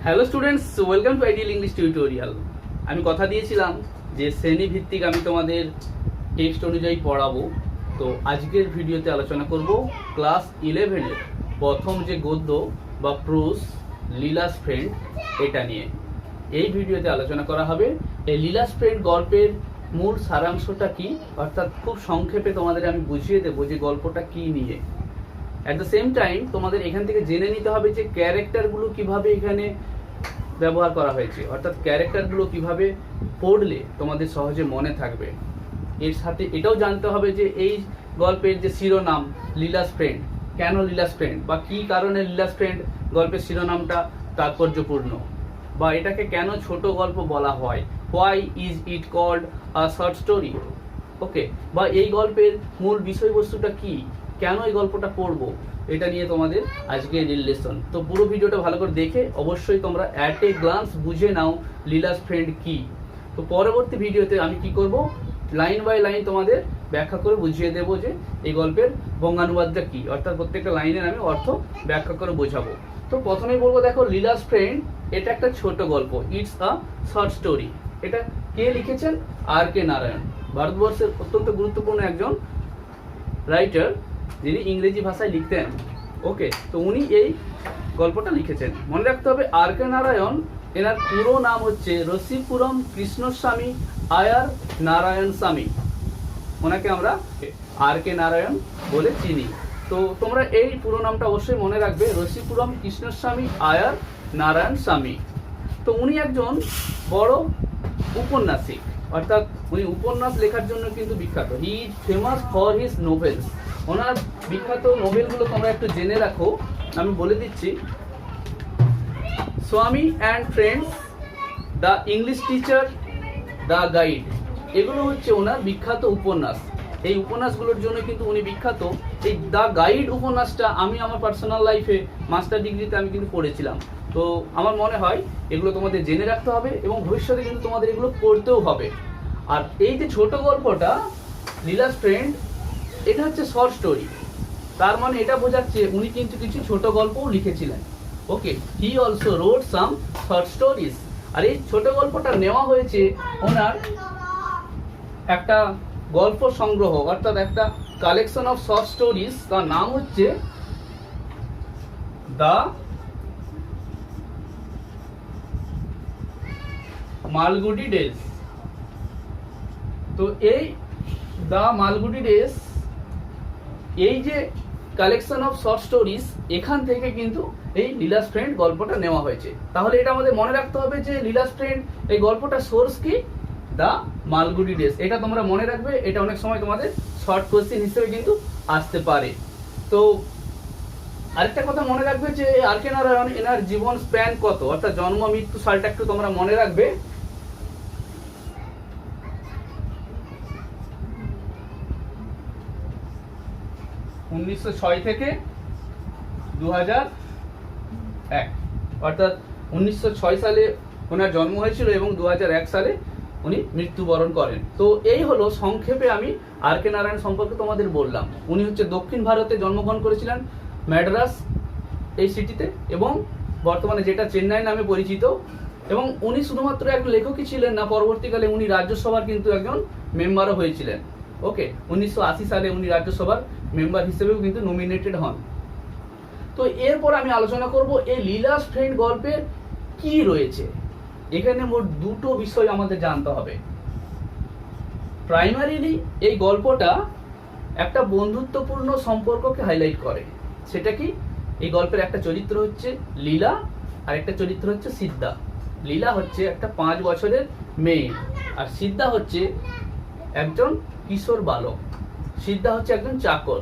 Hello students, welcome to ideal English tutorial. আমি কথা দিয়েছিলাম যে শ্রেণী ভিত্তিক আমি তোমাদের টেক্সট অনুযায়ী পড়াবো। তো আজকের ভিডিওতে আলোচনা করব ক্লাস 11-এর প্রথম যে গদ্য বা প্রোজ লীলাস ফ্রেন্ড, এটা নিয়ে এই ভিডিওতে আলোচনা করা হবে। এই লীলাস ফ্রেন্ড গল্পের মূল সারাংশটা কি, অর্থাৎ খুব সংক্ষেপে তোমাদের আমি বুঝিয়ে দেবো যে গল্পটা কি নিয়ে। অ্যাট দ্য সেম টাইম তোমাদের এখান থেকে জেনে নিতে হবে যে ক্যারেক্টারগুলো কিভাবে এখানে ব্যবহার করা হয়েছে, অর্থাৎ ক্যারেক্টারগুলো কিভাবে পড়লে তোমাদের সহজে মনে থাকবে। এর সাথে এটাও জানতে হবে যে এই গল্পের যে শিরোনাম লীলাস ফ্রেন্ড, কেন লীলাস ফ্রেন্ড বা কী কারণে লীলাস ফ্রেন্ড গল্পের শিরোনামটা তাৎপর্যপূর্ণ, বা এটাকে কেন ছোট গল্প বলা হয়, why is it called a short story, okay, বা এই গল্পের মূল বিষয়বস্তুটা কি, কেন এই গল্পটা পড়বো, এটা নিয়ে তোমাদের আজকে রিলেশন। তো পুরো ভিডিওটা ভালো করে দেখে অবশ্যই তোমরা অ্যাট এ গ্লান্স বুঝে নাও লীলাস ফ্রেন্ড কি। তো পরবর্তী ভিডিওতে আমি কি করব, লাইন বাই লাইন তোমাদের ব্যাখ্যা করে বুঝিয়ে দেবো যে এই গল্পের বঙ্গানুবাদটা কি, অর্থাৎ প্রত্যেকটা লাইনের আমি অর্থ ব্যাখ্যা করে বোঝাবো। তো প্রথমেই বলবো, দেখো লীলাস ফ্রেন্ড এটা একটা ছোট গল্প, ইটস আ শর্ট স্টোরি। এটা কে লিখেছেন? আর.কে. নারায়ণ, ভারতবর্ষের অত্যন্ত গুরুত্বপূর্ণ একজন রাইটার, যিনি ইংরেজি ভাষায় লিখতেন। ওকে, তো উনি এই গল্পটা লিখেছেন। মনে রাখতে হবে আর.কে. নারায়ণ, এনার পুরো নাম হচ্ছে রসিপুরম কৃষ্ণস্বামী আয়ার নারায়ণ স্বামী। ওনাকে আমরা আর.কে. নারায়ণ বলে চিনি। তো তোমরা এই পুরো নামটা অবশ্যই মনে রাখবে, রসিপুরম কৃষ্ণস্বামী আয়ার নারায়ণ স্বামী। তো উনি একজন বড় উপন্যাসিক, অর্থাৎ উনি উপন্যাস লেখার জন্য কিন্তু বিখ্যাত। He is famous for his novels. ওনার বিখ্যাত নোভেলগুলো তোমরা একটু জেনে রাখো, আমি বলে দিচ্ছি। স্বামী and friends, the English teacher, the guide, এগুলো হচ্ছে ওনার বিখ্যাত উপন্যাস। এই উপন্যাসগুলোর জন্য কিন্তু উনি বিখ্যাত। এই দ্য গাইড উপন্যাসটা আমি আমার পার্সোনাল লাইফে মাস্টার ডিগ্রিতে আমি কিন্তু পড়েছিলাম। তো আমার মনে হয় এগুলো তোমাদের জেনে রাখতে হবে এবং ভবিষ্যতে কিন্তু তোমাদের এগুলো পড়তেও হবে। আর এই যে ছোট গল্পটা লীলাস ফ্রেন্ড, এটা হচ্ছে শর্ট স্টোরি। তার মানে এটা বোঝাচ্ছে উনি কিন্তু কিছু ছোট গল্পও লিখেছিলেন। Okay, he also wrote some short stories. আর এই ছোট গল্পটা নেওয়া হয়েছে ওনার একটা গল্প সংগ্রহ, অর্থাৎ একটা কালেকশন অফ শর্ট স্টোরিজ। তার নাম হচ্ছে দ্য মালগুডি ডেজ। তো এই দ্য মালগুডি ডেজ, এই যে কালেকশন অফ শর্ট স্টোরিজ, এখান থেকে কিন্তু এই লীলাস ফ্রেন্ড গল্পটা নেওয়া হয়েছে। তাহলে এটা আমাদের মনে রাখতে হবে যে লীলাস ফ্রেন্ড এই গল্পটা সোর্স কি, দ্য মালগুডি ডেজ। এটা তোমরা মনে রাখবে, এটা অনেক সময় তোমাদের শর্ট কোশ্চেন হিসেবে কিন্তু আসতে পারে। তো আরেকটা কথা মনে রাখবে যে আর.কে. নারায়ণ, এনার জীবন স্প্যান কত, অর্থাৎ জন্ম মৃত্যু সালটা একটু তোমরা মনে রাখবে। উনিশশো 6 থেকে 2001, অর্থাৎ 1906 সালে ওনার জন্ম হয়েছিল এবং 2001 সালে উনি মৃত্যুবরণ করেন। তো এই হলো সংক্ষেপে আমি আর.কে. নারায়ণ সম্পর্কে তোমাদের বললাম। উনি হচ্ছে দক্ষিণ ভারতে জন্মগ্রহণ করেছিলেন, ম্যাড্রাস এই সিটিতে, এবং বর্তমানে যেটা চেন্নাই নামে পরিচিত। এবং উনি শুধুমাত্র এক লেখকই ছিলেন না, পরবর্তীকালে উনি রাজ্যসভার কিন্তু একজন মেম্বারও হয়েছিলেন। ওকে, 1980 সালে উনি রাজ্যসভার মেম্বার হিসেবেও কিন্তু নমিনেটেড হন। তো এরপর আমি আলোচনা করব এই লীলাস ফ্রেন্ড গল্পের কি রয়েছে। এখানে মোট দুটো বিষয় আমাদের জানতে হবে। প্রাইমারিলি এই গল্পটা একটা বন্ধুত্বপূর্ণ সম্পর্ককে হাইলাইট করে। সেটা কি? এই গল্পের একটা চরিত্র হচ্ছে লীলা, আর একটা চরিত্র হচ্ছে সিদ্ধা। লীলা হচ্ছে একটা 5 বছরের মেয়ে, আর সিদ্ধা হচ্ছে একজন কিশোর বালক। সিদ্ধা হচ্ছে একজন চাকর।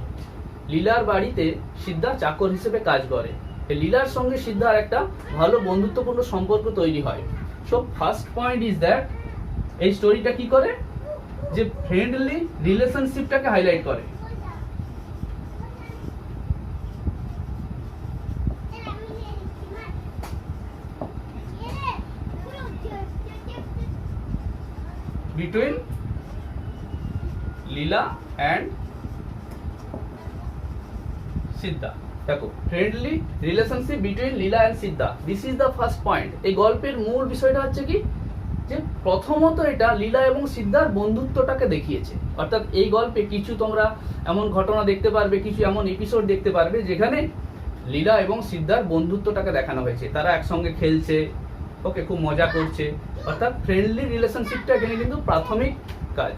লীলার বাড়িতে সিদ্ধা চাকর হিসেবে কাজ করে। লীলার সঙ্গে সিদ্ধার একটা ভালো বন্ধুত্বপূর্ণ সম্পর্ক তৈরি হয়। So first point is that এই স্টোরিটা কি করে, যে ফ্রেন্ডলি রিলেশনশিপটাকে হাইলাইট করে। বিটুইন লীলা অ্যান্ড সিদ্ধা। দেখো, friendly relationship between Leela and Siddha, this is the first point. এই গল্পের মূল বিষয়টা হচ্ছে কি, যে প্রথমত এটা লীলা এবং সিদ্ধার বন্ধুত্বটাকে দেখিয়েছে। অর্থাৎ এই গল্পে কিছু তোমরা এমন ঘটনা দেখতে পারবে, কিছু এমন এপিসোড দেখতে পারবে যেখানে লীলা এবং সিদ্ধার বন্ধুত্বটাকে দেখানো হয়েছে। তারা একসঙ্গে খেলছে, ওকে, খুব মজা করছে। অর্থাৎ ফ্রেন্ডলি রিলেশনশিপটা এখানে কিন্তু প্রাথমিক কাজ,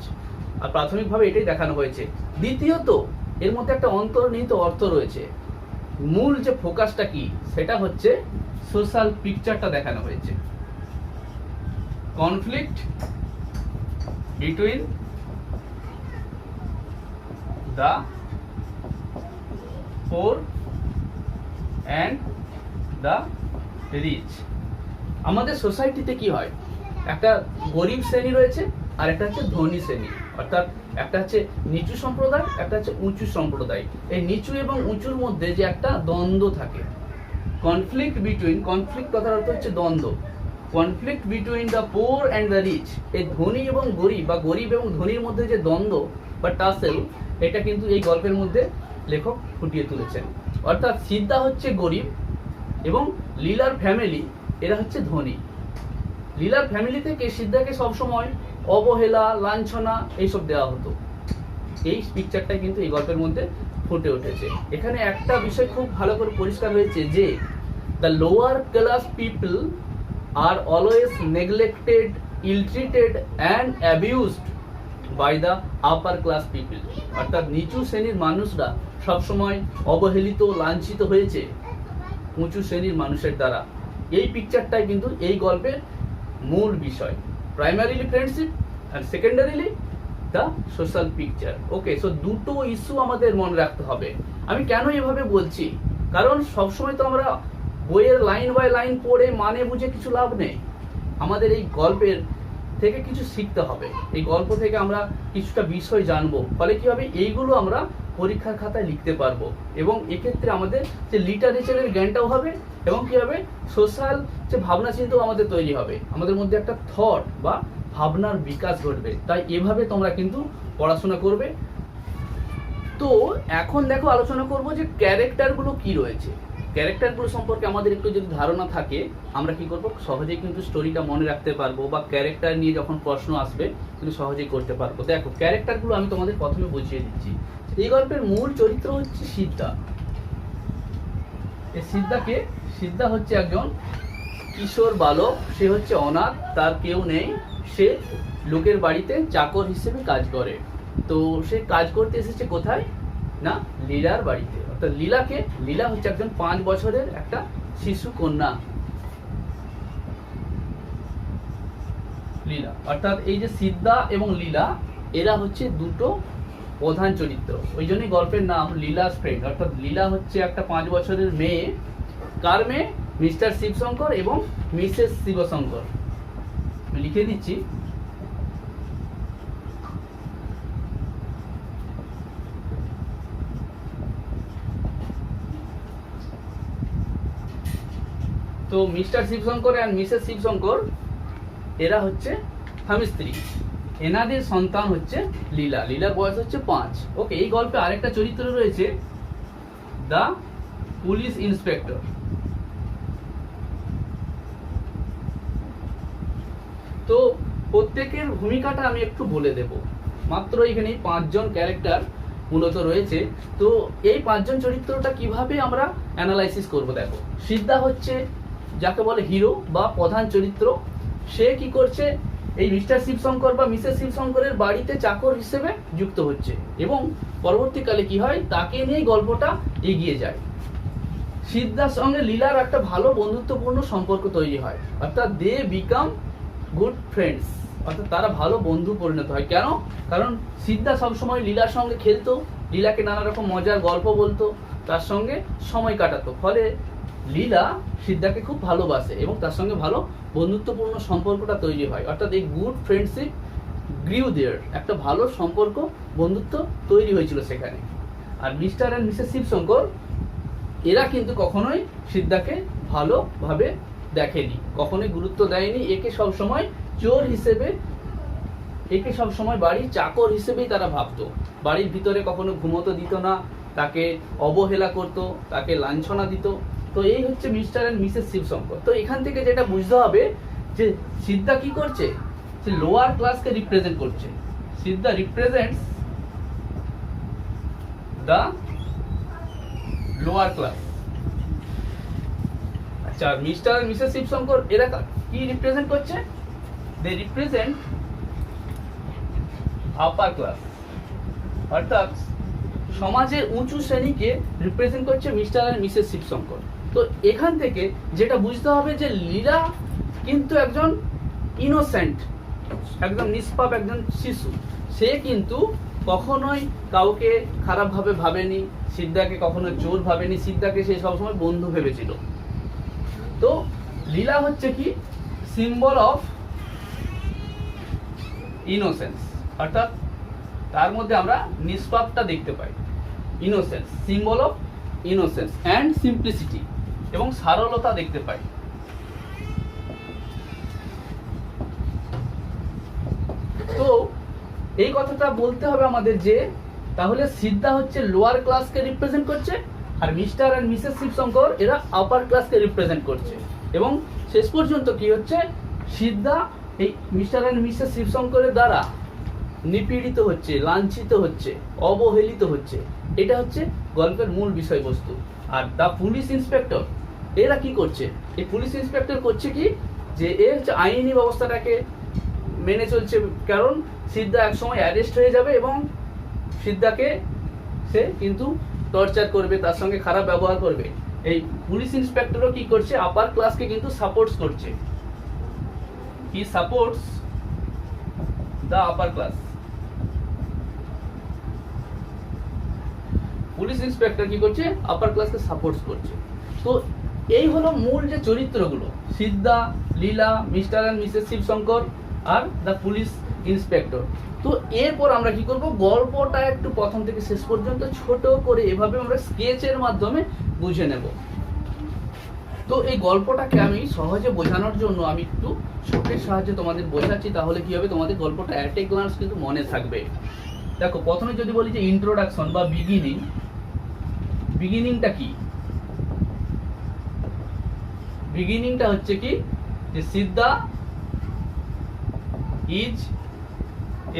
আর প্রাথমিকভাবে এটাই দেখানো হয়েছে। দ্বিতীয়ত, এর মধ্যে একটা অন্তর্নিহিত অর্থ রয়েছে। মূল যে ফোকাসটা কি, সেটা হচ্ছে সোশ্যাল পিকচারটা দেখানো হয়েছে। Conflict between the poor and the rich. আমাদের সোসাইটিতে কি হয়, একটা গরিব শ্রেণী রয়েছে আর একটা হচ্ছে ধনী শ্রেণী। অর্থাৎ একটা হচ্ছে নিচু সম্প্রদায়, একটা হচ্ছে উঁচু সম্প্রদায়। এই নিচু এবং উঁচুর মধ্যে যে একটা দ্বন্দ্ব থাকে, কনফ্লিক্ট বিটুইন, কনফ্লিক্ট কথার অর্থ হচ্ছে দ্বন্দ্ব। Conflict between the poor and the rich, এই ধনী এবং গরিব বা গরিব এবং ধনীর মধ্যে যে দ্বন্দ্ব বা টাসেল, এটা কিন্তু এই গল্পের মধ্যে লেখক ফুটিয়ে তুলেছেন। অর্থাৎ সিদ্ধা হচ্ছে গরিব এবং লীলার ফ্যামিলি এরা হচ্ছে ধনী। লীলার ফ্যামিলি থেকে সিদ্ধাকে সবসময় অবহেলা, লাঞ্ছনা এইসব দেওয়া হতো। এই পিকচারটাই কিন্তু এই গল্পের মধ্যে ফুটে উঠেছে। এখানে একটা বিষয় খুব ভালো করে পরিষ্কার হয়েছে যে the lower class people are always neglected, ill-treated and abused by the upper class people. অর্থাৎ নিচু শ্রেণীর মানুষরা সবসময় অবহেলিত, লাঞ্ছিত হয়েছে উঁচু শ্রেণীর মানুষের দ্বারা। এই পিকচারটাই কিন্তু এই গল্পের মূল বিষয়। প্রাইমারিলি ফ্রেন্ডশিপ আর secondarily the social picture. Okay, so দুটো ইস্যু আমাদের মনে রাখতে হবে। আমি কেন এভাবে বলছি, কারণ সবসময় তো আমরা বইয়ের লাইন বাই লাইন পড়ে মানে বুঝে কিছু লাভ নেই। আমাদের এই গল্পের থেকে কিছু শিখতে হবে, এই গল্প থেকে আমরা কিছুটা বিষয় জানবো, ফলে কি হবে, এইগুলো আমরা পরীক্ষার খাতায় লিখতে পারবো এবং এক্ষেত্রে আমাদের যে লিটারেচারের জ্ঞানটাও হবে এবং কি হবে, সোশ্যাল যে ভাবনা চিন্তাও আমাদের তৈরি হবে, আমাদের মধ্যে একটা থট বা ভাবনার বিকাশ ঘটবে। তাই এভাবে তোমরা কিন্তু পড়াশোনা করবে। তো এখন দেখো, আলোচনা করব যে ক্যারেক্টারগুলো কি রয়েছে। ক্যারেক্টারগুলো সম্পর্কে আমাদের একটু যদি ধারণা থাকে, আমরা কি করব, সহজেই কিন্তু স্টোরিটা মনে রাখতে পারবো বা ক্যারেক্টার নিয়ে যখন প্রশ্ন আসবে কিন্তু সহজেই করতে পারবো। দেখো, ক্যারেক্টারগুলো আমি তোমাদের প্রথমে বুঝিয়ে দিচ্ছি। এই গল্পের মূল চরিত্র হচ্ছে সিদ্ধা। এই সিদ্ধাকে, সিদ্ধা হচ্ছে একজন কিশোর বালক, সে হচ্ছে অনাথ, তার কেউ নেই, সে লোকের বাড়িতে চাকর হিসেবে কাজ করে। তো সে কাজ করতে এসেছে কোথায় না, লীলার বাড়িতে। অর্থাৎ লীলা হচ্ছে একজন 5 বছরের একটা শিশু কন্যা। লীলা, অর্থাৎ এই যে সিদ্ধা এবং লীলা, এরা হচ্ছে দুটো প্রধান চরিত্র। ওই জন্যই গল্পের নাম লীলাস ফ্রেন্ড। অর্থাৎ লীলা হচ্ছে একটা 5 বছরের মেয়ে। কার মেয়ে? মিস্টার শিবশঙ্কর এবং মিসেস শিবশঙ্কর। লিখে দিচ্ছি। তো Mr Shivshankar and Mrs Shivshankar এরা হচ্ছে স্বামী স্ত্রী। এনাদের সন্তান হচ্ছে লীলা। লীলার বয়স হচ্ছে 5। ওকে, এই গল্পে আরেকটা চরিত্র রয়েছে, দ্য পুলিশ ইন্সপেক্টর। তো প্রত্যেকের ভূমিকাটা আমি একটু বলে দেব। মাত্র এখানে 5 জন ক্যারেক্টার মূলত রয়েছে। তো এই 5 জন চরিত্রটা কিভাবে আমরা অ্যানালাইসিস করব, দেখো। সিদ্ধা হচ্ছে যাকে বলে হিরো বা প্রধান চরিত্র। সে কি করছে, এই মিস্টার শিবশঙ্কর বা মিসেস শিবশঙ্করের বাড়িতে চাকর হিসেবে যুক্ত হচ্ছে এবং পরবর্তীকালে কি হয়, তাকে নিয়ে গল্পটা এগিয়ে যায়। সিদ্ধার সঙ্গে লীলার একটা ভালো বন্ধুত্বপূর্ণ সম্পর্ক তৈরি হয়, অর্থাৎ দে বিকাম গুড ফ্রেন্ডস। অর্থাৎ তারা ভালো বন্ধু পরিণত হয়। কেন? কারণ সিদ্ধা সবসময় লীলার সঙ্গে খেলতো, লীলাকে নানা রকম মজার গল্প বলতো, তার সঙ্গে সময় কাটাতো। ফলে লীলা সিদ্ধাকে খুব ভালোবাসে এবং তার সঙ্গে ভালো বন্ধুত্বপূর্ণ সম্পর্কটা তৈরি হয়। অর্থাৎ এই গুড ফ্রেন্ডশিপ গ্রিউ দেয়ার, একটা ভালো সম্পর্ক, বন্ধুত্ব তৈরি হয়েছিল সেখানে। আর মিস্টার অ্যান্ড মিসেস শিবশঙ্কর এরা কিন্তু কখনোই সিদ্ধাকে ভালোভাবে দেখেনি, কখনোই গুরুত্ব দেয়নি। একে সবসময় চোর হিসেবে, একে সবসময় বাড়ির চাকর হিসেবেই তারা ভাবতো। বাড়ির ভিতরে কখনো ঘুমোতে দিত না, তাকে অবহেলা করতো, তাকে লাঞ্ছনা দিত। তো এই হচ্ছে মিস্টার অ্যান্ড মিসেস শিবশঙ্কর। তো এখান থেকে যেটা বুঝতে হবে যে সিদ্ধা কি করছে, যে লোয়ার ক্লাসকে রিপ্রেজেন্ট করছে। সিদ্ধা রিপ্রেজেন্টস দ্য লোয়ার ক্লাস। আচ্ছা, মিস্টার অ্যান্ড মিসেস শিবশঙ্কর এরা কি রিপ্রেজেন্ট করছে? দে রিপ্রেজেন্ট আপার ক্লাস, অর্থাৎ সমাজের উঁচু শ্রেণীকে রিপ্রেজেন্ট করছে মিস্টার অ্যান্ড মিসেস শিবশঙ্কর। তো এখান থেকে যেটা বুঝতে হবে যে লীলা কিন্তু একজন ইনোসেন্ট, একদম নিষ্পাপ একজন শিশু। সে কিন্তু কখনোই কাউকে খারাপভাবে ভাবেনি, সিদ্ধাকে কখনো চোর ভাবেনি, সিদ্ধাকে সে সবসময় বন্ধু ভেবেছিল। তো লীলা হচ্ছে কি সিম্বল অফ ইনোসেন্স, অর্থাৎ তার মধ্যে আমরা নিষ্পাপটা দেখতে পাই। Innocence, symbol of innocence and simplicity, এবং সারলতা দেখতে পাই। তো এই কথাটা বলতে হবে আমাদের যে তাহলে সিদ্ধা হচ্ছে লোয়ার ক্লাসকে রিপ্রেজেন্ট করছে, আর মিস্টার অ্যান্ড মিসেস শিবশঙ্কর এরা আপার ক্লাসকে রিপ্রেজেন্ট করছে। এবং শেষ পর্যন্ত কি হচ্ছে, সিদ্ধা এই মিস্টার অ্যান্ড মিসেস শিবশঙ্করের দ্বারা নিপীড়িত হচ্ছে, লাঞ্ছিত হচ্ছে, অবহেলিত হচ্ছে। এটা হচ্ছে গল্পের মূল বিষয়বস্তু। আর দ্য পুলিশ ইন্সপেক্টর এরা কি করছে? এই পুলিশ ইন্সপেক্টর করছে কি, যে এ হচ্ছে আইনি ব্যবস্থাটাকে মেনে চলছে, কারণ সিদ্ধা একসময় অ্যারেস্ট হয়ে যাবে এবং সিদ্ধাকে সে কিন্তু টর্চার করবে, তার সঙ্গে খারাপ ব্যবহার করবে। এই পুলিশ ইন্সপেক্টরও কি করছে, আপার ক্লাসকে কিন্তু সাপোর্টস করছে। He supports the upper class. Police inspector কি করছে, আপার ক্লাসকে সাপোর্টস করছে। তো এই হলো মূল যে চরিত্রগুলো, Sidda, Leela, mister and Mrs Sivasanker আর দ্য পুলিশ ইন্সপেক্টর। তো এরপর আমরা কি করব, গল্পটা একটু প্রথম থেকে শেষ পর্যন্ত ছোট করে এভাবে আমরা স্কেচের মাধ্যমে বুঝে নেব। তো এই গল্পটাকে আমি সহজে বোঝানোর জন্য আমি একটু শোকের সাহায্যে তোমাদের বোঝাচ্ছি, তাহলে কি হবে, তোমাদের গল্পটা অ্যাট এ গ্লান্স কিন্তু মনে থাকবে। দেখো, প্রথমে যদি বলি যে ইন্ট্রোডাকশন বা বিগিনিং, বিগিনিংটা কি? বিগিনিংটা হচ্ছে কি, যে সিদ্ধা ইজ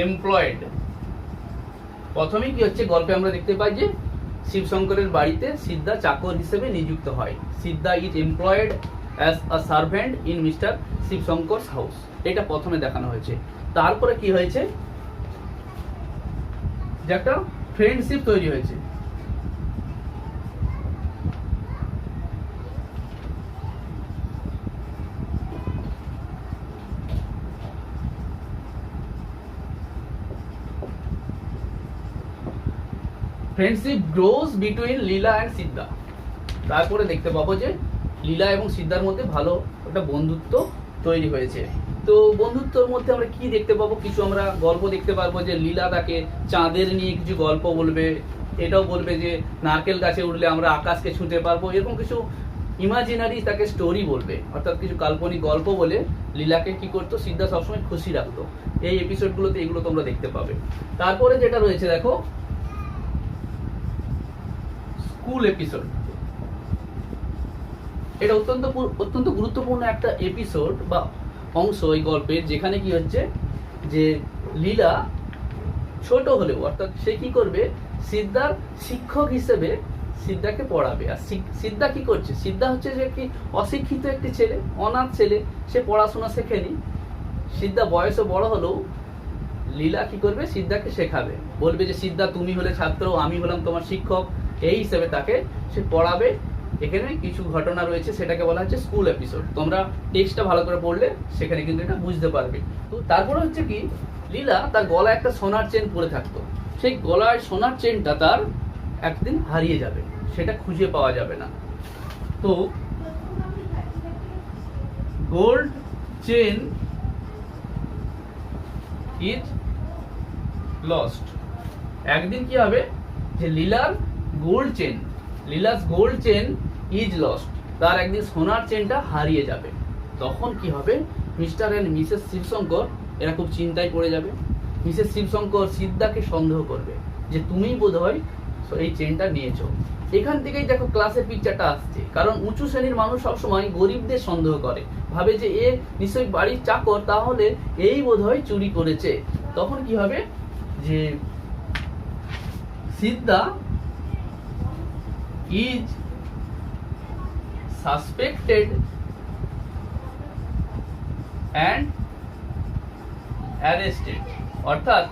এমপ্লয়েড। প্রথমেই কি হচ্ছে, গল্পে আমরা দেখতে পাই যে শিবশঙ্করের বাড়িতে সিদ্ধা চাকর হিসেবে নিযুক্ত হয়। Sidda is employed as a servant in mister Sivasanker's house, এটা প্রথমে দেখানো হয়েছে। তারপরে কি হয়েছে, যে একটা ফ্রেন্ডশিপ তৈরি হয়েছে। Friendship grows between Leela and Sidda. তারপরে দেখতে পাবো যে লীলা এবং সিদ্ধার মধ্যে ভালো একটা বন্ধুত্ব তৈরি হয়েছে। তো বন্ধুত্বর মধ্যে আমরা কি দেখতে পাবো, কিছু আমরা গল্প দেখতে পারবো যে লীলা তাকে চাঁদের নিয়ে কিছু গল্প বলবে, এটাও বলবে যে নারকেল গাছে উঠলে আমরা আকাশকে ছুঁতে পারবো, এরকম কিছু ইমাজিনারি তাকে স্টোরি বলবে, অর্থাৎ কিছু কাল্পনিক গল্প বলে লীলাকে কি করতো, সিদ্ধা সবসময় খুশি রাখতো। এই এপিসোডগুলোতে এগুলো তোমরা দেখতে পাবে। তারপরে যেটা রয়েছে দেখো, স্কুল এপিসোড। এটা অত্যন্ত গুরুত্বপূর্ণ একটা এপিসোড বা অংশ এই গল্পের, যেখানে কি হচ্ছে যে লীলা ছোট হলেও, অর্থাৎ সে কি করবে, সিদ্ধার শিক্ষক হিসেবে সিদ্ধাকে পড়াবে। আর সিদ্ধা কি করছে, সিদ্ধা হচ্ছে যে কি অশিক্ষিত একটি ছেলে, অনাথ ছেলে, সে পড়াশোনা শেখেনি। সিদ্ধা বয়সে বড় হলেও লীলা কি করবে, সিদ্ধাকে শেখাবে, বলবে যে সিদ্ধা তুমি হলে ছাত্র, আমি হলাম তোমার শিক্ষক, এই হিসেবে তাকে সে পড়াবে। এখানে কিছু ঘটনা রয়েছে, সেটাকে বলা হচ্ছে স্কুল এপিসোড। তোমরা টেক্সটটা ভালো করে পড়লে সেখানে কিন্তু এটা বুঝতে পারবে। তো তারপরে হচ্ছে কি, লীলা তার গলায় একটা সোনার চেন পরে থাকতো, সেই গলায় সোনার চেনটা তার একদিন হারিয়ে যাবে, সেটা খুঁজে পাওয়া যাবে না। তো গোল্ড চেন ইজ লস্ট। একদিন কি হবে, যে Leela's gold chain is lost, তার একদিন সোনার চেনটা হারিয়ে যাবে। তখন কি হবে, মিস্টার অ্যান্ড মিসেস শিবশঙ্কর এরা খুব চিন্তায় পড়ে যাবে। মিসেস শিবশঙ্কর সিদ্ধাকে সন্দেহ করবে যে তুমি বোধহয় সো এই চেনটা নিয়েছো। এখান থেকেই দেখো ক্লাসের পিকচারটা আসছে, কারণ উঁচু শ্রেণীর মানুষ সবসময় গরিবদের সন্দেহ করে, ভাবে যে এ নিশ্চয়ই বাড়ির চাকর, তাহলে এই বোধহয় চুরি করেছে। তখন কি হবে যে Sidda is suspected and arrested, অর্থাৎ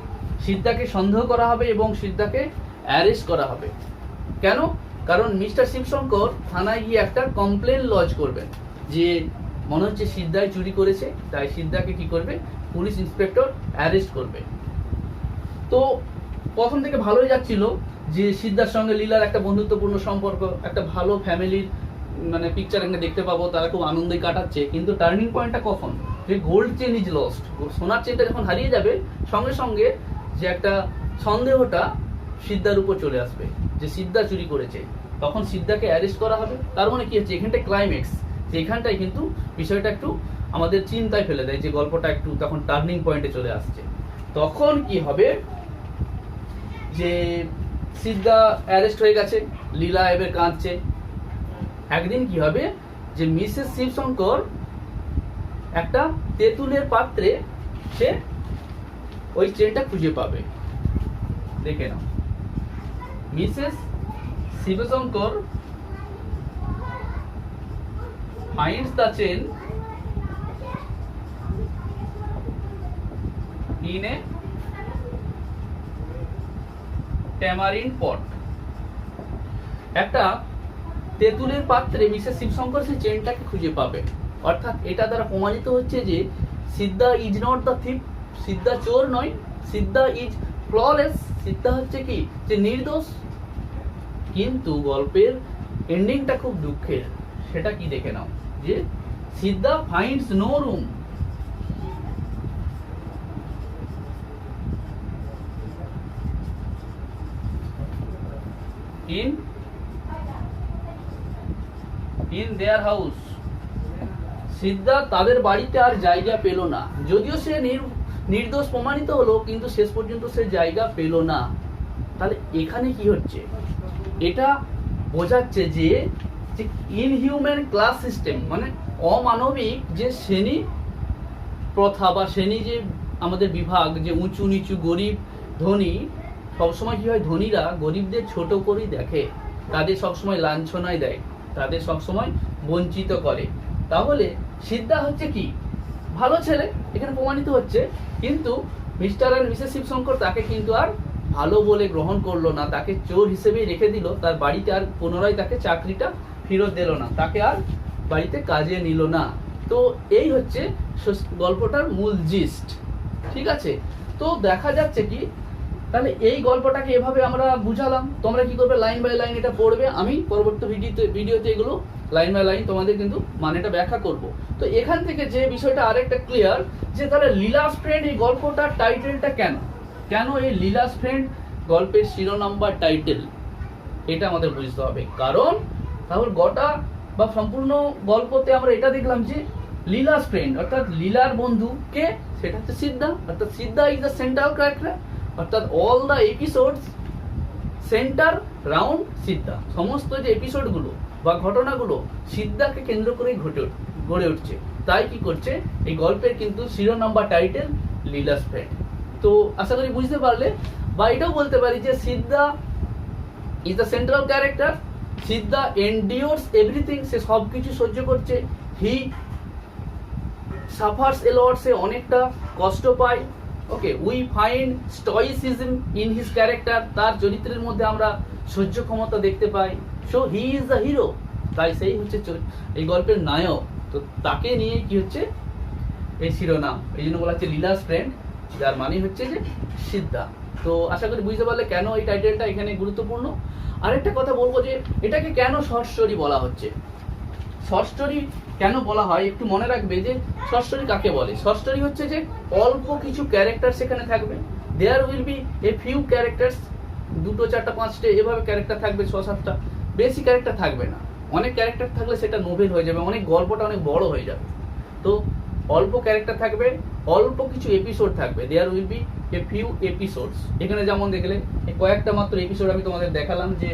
সিদ্ধাকে সন্দেহ করা হবে এবং সিদ্ধাকে অ্যারেস্ট করা হবে। কেন? কারণ মিস্টার শিবশঙ্কর থানায় গিয়ে একটা কমপ্লেন লজ করবেন যে মনে হচ্ছে সিদ্ধাই চুরি করেছে, তাই সিদ্ধাকে কি করবে, পুলিশ ইন্সপেক্টর অ্যারেস্ট করবে। তো প্রথম থেকে ভালোই যাচ্ছিল যে সিদ্ধার সঙ্গে লীলার একটা বন্ধুত্বপূর্ণ সম্পর্ক, একটা ভালো ফ্যামিলির মানে পিকচার এখানে দেখতে পাবো, তারা খুব আনন্দে কাটাচ্ছে। কিন্তু টার্নিং পয়েন্টটা কখন, যে গোল্ড চেন ইজ লস্ট, সোনার চেনটা যখন হারিয়ে যাবে, সঙ্গে সঙ্গে যে একটা সন্দেহটা সিদ্ধার উপর চলে আসবে যে সিদ্ধা চুরি করেছে, তখন সিদ্ধাকে অ্যারেস্ট করা হবে। তার মানে কি হচ্ছে, এখানটায় ক্লাইম্যাক্স, যে এখানটায় কিন্তু বিষয়টা একটু আমাদের চিন্তায় ফেলে দেয়, যে গল্পটা একটু তখন টার্নিং পয়েন্টে চলে আসছে। তখন কি হবে যে সিদ্ধা অ্যারেস্ট হয়ে গেছে, লীলা এবার কাঁদছে। একদিন কি হবে যে মিসেস শিবশঙ্কর একটা তেঁতুলের পাত্রে সে ওই চেনটা খুঁজে পাবে। দেখে নাও, missus Sivasanker finds the chain in a tamarind pot। একটা তেঁতুলের পাত্রে মিসেস শিবশঙ্কর সেই চেনটাকে খুঁজে পাবে। অর্থাৎ এটা দ্বারা প্রমাণিত হচ্ছে যে Sidda is not the thief, সিদ্ধা চোর নয়, সিদ্ধা ইজ ফ্ললেস, সিদ্ধা হচ্ছে কি যে নির্দোষ। কিন্তু গল্পের এন্ডিংটা খুব দুঃখের, সেটা কি দেখে নাও, যে Sidda finds no room in their house। Sidda তাদের বাড়িতে আর জায়গা পেল না, যদিও সে নির্দোষ প্রমাণিত হলো, কিন্তু শেষ পর্যন্ত সে জায়গা পেল না। তাহলে এখানে কি হচ্ছে, এটা বোঝাচ্ছে যে ইনহিউম্যান ক্লাস সিস্টেম, মানে অমানবিক যে শ্রেণী প্রথা বা শ্রেণী যে আমাদের বিভাগ, যে উঁচু নিচু গরিব ধনী, সবসময় কি হয়, ধনীরা গরিবদের ছোট করেই দেখে, তাদের সবসময় লাঞ্ছনায় দেয়, তাদের সবসময় বঞ্চিত করে। তাহলে সিদ্ধা হচ্ছে কি ভালো ছেলে, এখানে প্রমাণিত হচ্ছে, কিন্তু মিস্টার আর মিসেস শিবশঙ্কর তাকে কিন্তু আর ভালো বলে গ্রহণ করলো না, তাকে চোর হিসেবেই রেখে দিল, তার বাড়িতে আর পুনরায় তাকে চাকরিটা ফেরত দিল না, তাকে আর বাড়িতে কাজে নিল না। তো এই হচ্ছে গল্পটার মূল জিস্ট, ঠিক আছে। তো দেখা যাচ্ছে কি, তাহলে এই গল্পটাকে এভাবে আমরা বুঝালাম, তোমরা কি করবে, লাইন বাই লাইন এটা পড়বে, আমি পরবর্তী ভিডিওতে এগুলো লাইন বাই লাইন তোমাদের কিন্তু মানেটা ব্যাখ্যা করব। তো এখান থেকে যে বিষয়টা আরেকটা ক্লিয়ার, যে তাহলে লীলাস ফ্রেন্ড এই গল্পটার টাইটেলটা কেন এই লীলাস ফ্রেন্ড গল্পের শিরোনাম বা টাইটেল, এটা আমাদের বুঝতে হবে। কারণ তাহলে গোটা বা সম্পূর্ণ গল্পতে আমরা এটা দেখলাম যে লীলাস ফ্রেন্ড অর্থাৎ লীলার বন্ধু কে, সেটা হচ্ছে সিদ্ধা, অর্থাৎ Sidda is the central character, অর্থাৎ all the episodes centre round Sidda. সমস্ত যে এপিসোডগুলো বা ঘটনাগুলো সিদ্ধাকে কেন্দ্র করেই গড়ে উঠছে। তাই কি করছে, এই গল্পের কিন্তু শিরোনাম বা টাইটেল লীলাস ফ্রেন্ড। তো আশা করি বুঝতে পারলে, বা এটাও বলতে পারি যে Sidda is the central character, Sidda endures everything, সে সব কিছু সহ্য করছে, হি সাফার্স এ লট, সে অনেকটা কষ্ট পায়। Okay, we find stoicism in his character, তার চরিত্রের মধ্যে আমরা সহ্য ক্ষমতা দেখতে পাই। So he is the hero, তাই সেই হচ্ছে এই গল্পের নায়ক। তো তাকে নিয়ে কি হচ্ছে এই শিরোনাম, এই জন্য বলা হচ্ছে লীলাস ফ্রেন্ড, যার মানে হচ্ছে যে সিদ্ধা। তো আশা করি বুঝতে পারলে কেন এই টাইটেলটা এখানে গুরুত্বপূর্ণ। আরেকটা কথা বলবো যে এটাকে কেন শর্ট স্টোরি বলা হচ্ছে। শর্ট স্টোরি কেন বলা হয় একটু মনে রাখবে, যে শর্ট স্টোরি কাকে বলে। শর্ট স্টোরি হচ্ছে যে অল্প কিছু ক্যারেক্টার সেখানে থাকবে, there will be a few characters, 2, 4, 5 এভাবে ক্যারেক্টার থাকবে, 6-7টা, বেশি ক্যারেক্টার থাকবে না। অনেক ক্যারেক্টার থাকলে সেটা নোভেল হয়ে যাবে, অনেক গল্পটা অনেক বড় হয়ে যাবে। তো অল্প ক্যারেক্টার থাকবে, অল্প কিছু এপিসোড থাকবে, there will be a few episodes. এখানে যেমন দেখলে কয়েকটা মাত্র এপিসোড আমি তোমাদের দেখালাম, যে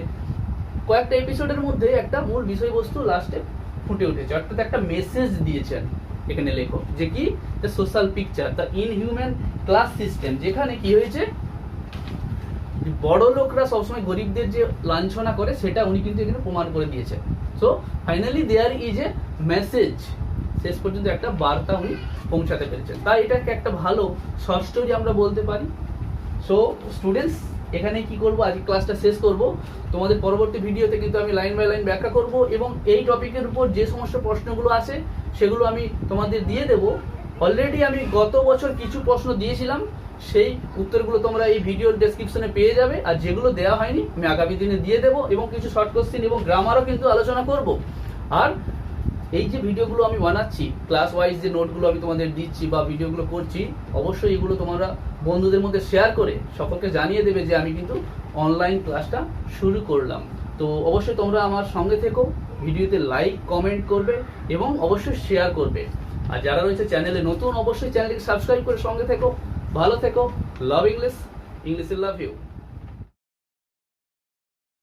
কয়েকটা এপিসোডের মধ্যে একটা মূল বিষয়বস্তু লাস্টে ফুটে উঠেছে, অর্থাৎ একটা মেসেজ দিয়েছেন এখানে লেখক, যে কি the social picture the inhuman class system, যেখানে কি হয়েছে বড় লোকরা সবসময় গরিবদের যে লাঞ্ছনা করে সেটা উনি কিন্তু এখানে প্রমাণ করে দিয়েছেন। So finally there is a message, শেষ পর্যন্ত একটা বার্তা উনি পৌঁছাতে পেরেছেন, তাই এটাকে একটা ভালো শর্ট স্টোরি আমরা বলতে পারি। সো স্টুডেন্টস, এখানে কি করব, আজকে ক্লাসটা শেষ করব। তোমাদের পরবর্তী ভিডিওতে কিন্তু আমি লাইন বাই লাইন ব্যাখ্যা করব, এবং এই টপিকের উপর যে সমস্ত প্রশ্নগুলো আছে সেগুলো আমি তোমাদের দিয়ে দেব। অলরেডি আমি গত বছর কিছু প্রশ্ন দিয়েছিলাম, সেই উত্তরগুলো তোমরা এই ভিডিওর ডেসক্রিপশনে পেয়ে যাবে, আর যেগুলো দেওয়া হয়নি আমি আগামী দিনে দিয়ে দেবো, এবং কিছু শর্ট কোশ্চেন এবং গ্রামারও কিন্তু আলোচনা করব। আর এই যে ভিডিওগুলো আমি বানাচ্ছি, ক্লাস ওয়াইজ যে নোটগুলো আমি তোমাদের দিচ্ছি বা ভিডিওগুলো করছি, অবশ্যই এগুলো তোমরা বন্ধুদের মধ্যে শেয়ার করে সকলকে জানিয়ে দেবে যে আমি কিন্তু অনলাইন ক্লাসটা শুরু করলাম। তো অবশ্যই তোমরা আমার সঙ্গে থেকো, ভিডিওতে লাইক কমেন্ট করবে এবং অবশ্যই শেয়ার করবে। আর যারা রয়েছে চ্যানেলে নতুন, অবশ্যই চ্যানেলটিকে সাবস্ক্রাইব করে সঙ্গে থেকো। ভালো থেকো, love English, English love you.